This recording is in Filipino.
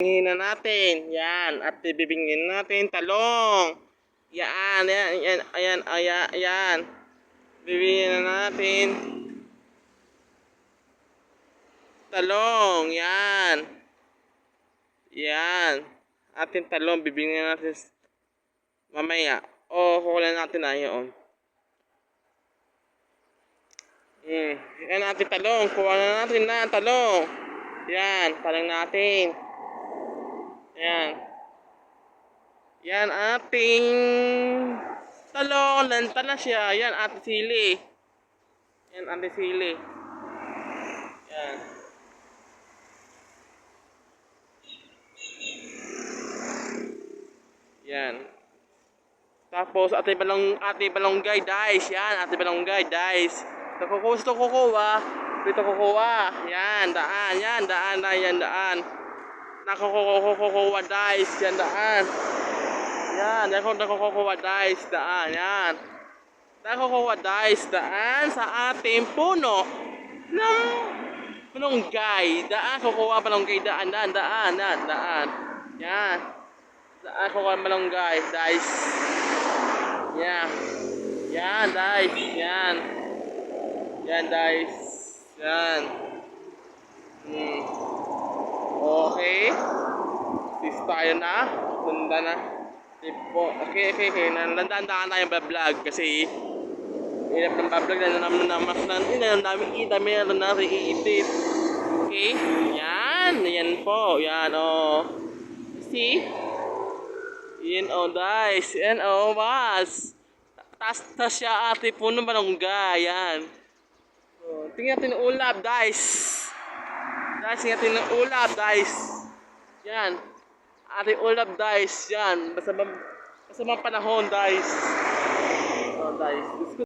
Bibingin na natin. Yan. At bibingin natin talong. Yan. Yan. Yan. Ayan. Ayan. Ayan. Bibingin na natin talong. Yan. Yan. Ating talong. Bibingin natin mamaya. O, kukulan natin na yun. Yan natin talong. Kuha na natin na talong. Yan. Talong natin. Yan. Yan ating talong. Lanta na siya. Yan ating sili. Yan ating sili. Yan. Yan. Tapos ating balonggay guys. Yan ating balonggay guys. Gusto kukuha. Dito kukuha. Yan daan. Yan daan. Yan daan. Nakukuha guys. Yan daan. Yan. Nakukuha guys. Daan. Yan. Nakukuha guys. Daan sa ating puno ng malunggay. Daan. Kukuha malunggay. Daan. Daan. Daan. Daan. Daan. Yan. Daan. Kukuha malunggay guys. Yan. Yan guys. Yan. Yan guys. Yan. Okay. Sis tayo na. Tunda na. Okay. Nandaan tayo vlog kasi hirap ng vlog na meron na iitip. Okay. Yan. Yan po. Yan oh. See? Yan oh guys. Yan oh mas. Tas siya ate puno malunggay. Yan. So, tingnan natin ang ulap guys. Guys, tingnan natin ang ulap guys. Yan. Ating ulap guys. Yan. Basta mga panahon guys. Oh guys.